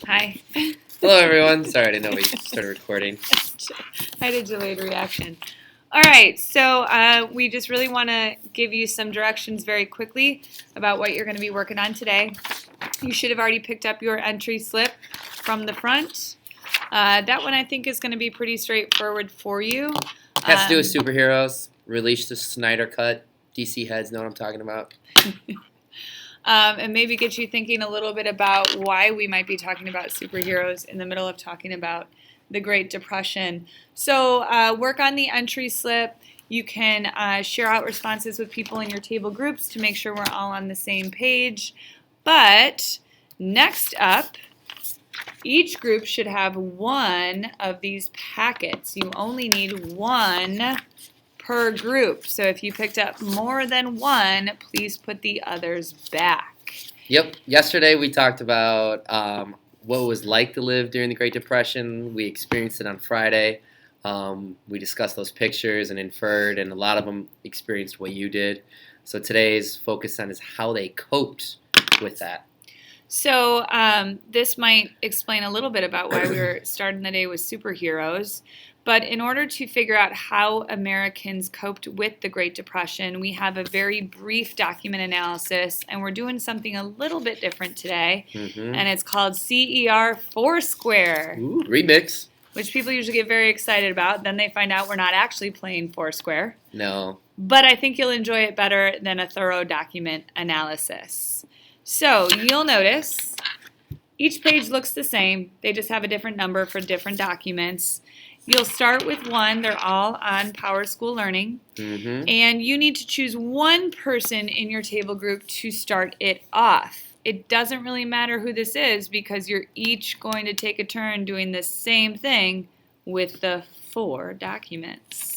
Hi. Hello, everyone. Sorry, I didn't know we started recording. I had a delayed reaction. All right, so we just really want to give you some directions very quickly about what you're going to be working on today. You should have already picked up your entry slip from the front. That one I think is going to be pretty straightforward for you. Has to do with superheroes. Release the Snyder Cut. DC heads know what I'm talking about. And maybe get you thinking a little bit about why we might be talking about superheroes in the middle of talking about the Great Depression. So work on the entry slip. You can share out responses with people in your table groups to make sure we're all on the same page. But next up, each group should have one of these packets. You only need one per group. So if you picked up more than one, please put the others back. Yep. Yesterday we talked about what it was like to live during the Great Depression. We experienced it on Friday. We discussed those pictures and inferred, and a lot of them experienced what you did. So today's focus on is how they coped with that. So this might explain a little bit about why we were starting the day with superheroes. But in order to figure out how Americans coped with the Great Depression, we have a very brief document analysis, and we're doing something a little bit different today, and it's called CER Foursquare. Ooh, remix. Which people usually get very excited about. Then they find out we're not actually playing Foursquare. No. But I think you'll enjoy it better than a thorough document analysis. So you'll notice each page looks the same. They just have a different number for different documents. You'll start with one. They're all on PowerSchool Learning. And you need to choose one person in your table group to start it off. It doesn't really matter who this is because you're each going to take a turn doing the same thing with the 4 documents.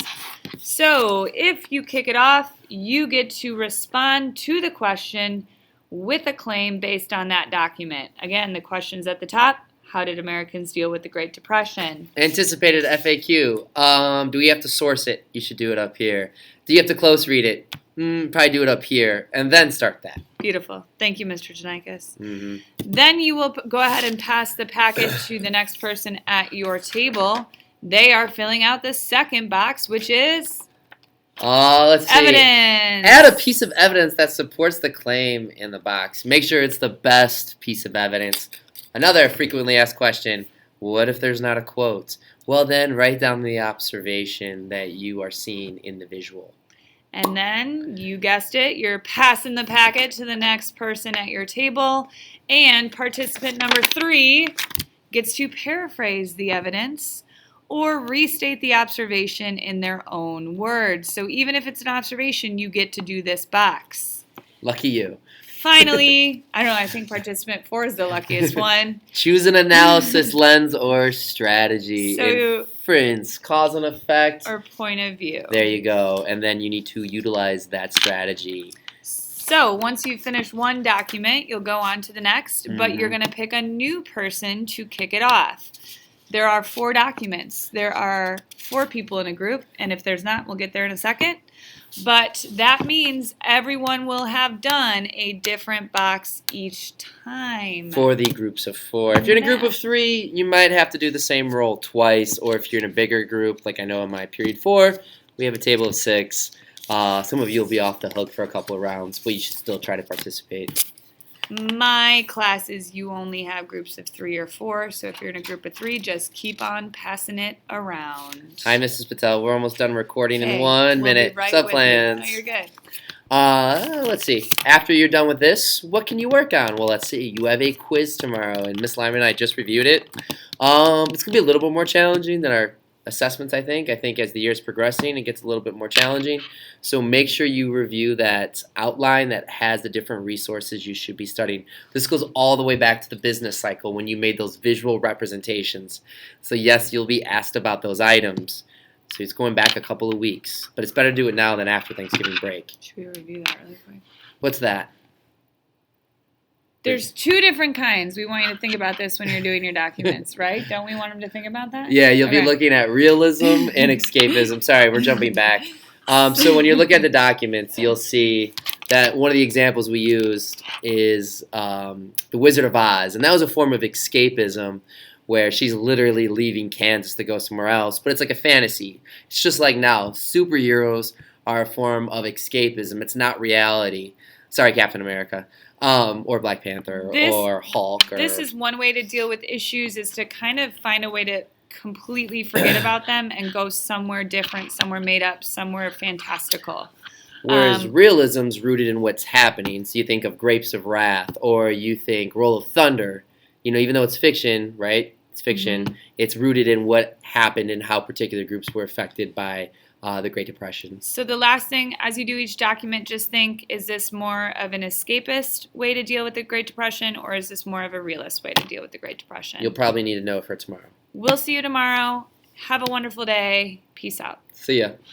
So if you kick it off, you get to respond to the question with a claim based on that document. Again, the question's at the top. How did Americans deal with the Great Depression? Anticipated FAQ. Do we have to source it? You should do it up here. Do you have to close read it? Probably do it up here, and then start that. Beautiful. Thank you, Mr. Janikis. Then you will go ahead and pass the packet to the next person at your table. They are filling out the second box, which is let's see. Evidence. Add a piece of evidence that supports the claim in the box. Make sure it's the best piece of evidence. Another frequently asked question, what if there's not a quote? Well, then write down the observation that you are seeing in the visual. And then, you guessed it, you're passing the packet to the next person at your table. And participant number 3 gets to paraphrase the evidence or restate the observation in their own words. So even if it's an observation, you get to do this box. Lucky you. Finally, I don't know, I think participant 4 is the luckiest one. Choose an analysis, lens, or strategy. So, inference, cause and effect. Or point of view. There you go. And then you need to utilize that strategy. So once you've finished one document, you'll go on to the next, but you're going to pick a new person to kick it off. There are 4 documents. There are 4 people in a group, and if there's not, we'll get there in a second. But that means everyone will have done a different box each time. For the groups of 4. If you're in a group of 3, you might have to do the same role twice, or if you're in a bigger group, like I know in my period 4, we have a table of 6. Some of you will be off the hook for a couple of rounds, but you should still try to participate. My class is you only have groups of 3 or 4, so if you're in a group of 3, just keep on passing it around. Hi, Mrs. Patel. We're almost done recording in 1 minute. Right Sub plans. Oh, you're good. Let's see. After you're done with this, what can you work on? Well, let's see. You have a quiz tomorrow, and Miss Lyman and I just reviewed it. It's going to be a little bit more challenging than our assessments, I think. I think as the year's progressing, it gets a little bit more challenging. So make sure you review that outline that has the different resources you should be studying. This goes all the way back to the business cycle when you made those visual representations. So yes, you'll be asked about those items. So it's going back a couple of weeks. But it's better to do it now than after Thanksgiving break. Should we review that really quick? What's that? There's 2 different kinds. We want you to think about this when you're doing your documents, right? Don't we want them to think about that? Yeah, you'll be looking at realism and escapism. Sorry, we're jumping back. So when you're looking at the documents, you'll see that one of the examples we used is The Wizard of Oz, and that was a form of escapism where she's literally leaving Kansas to go somewhere else, but it's like a fantasy. It's just like now, superheroes are a form of escapism. It's not reality. Sorry, Captain America, or Black Panther, or Hulk. Or, This is one way to deal with issues, is to kind of find a way to completely forget about them and go somewhere different, somewhere made up, somewhere fantastical. Whereas realism's rooted in what's happening. So you think of Grapes of Wrath, or you think Roll of Thunder. You know, even though it's fiction, right? It's fiction. Mm-hmm. It's rooted in what happened and how particular groups were affected by the Great Depression. So the last thing, as you do each document, just think, is this more of an escapist way to deal with the Great Depression, or is this more of a realist way to deal with the Great Depression? You'll probably need to know it for tomorrow. We'll see you tomorrow. Have a wonderful day. Peace out. See ya.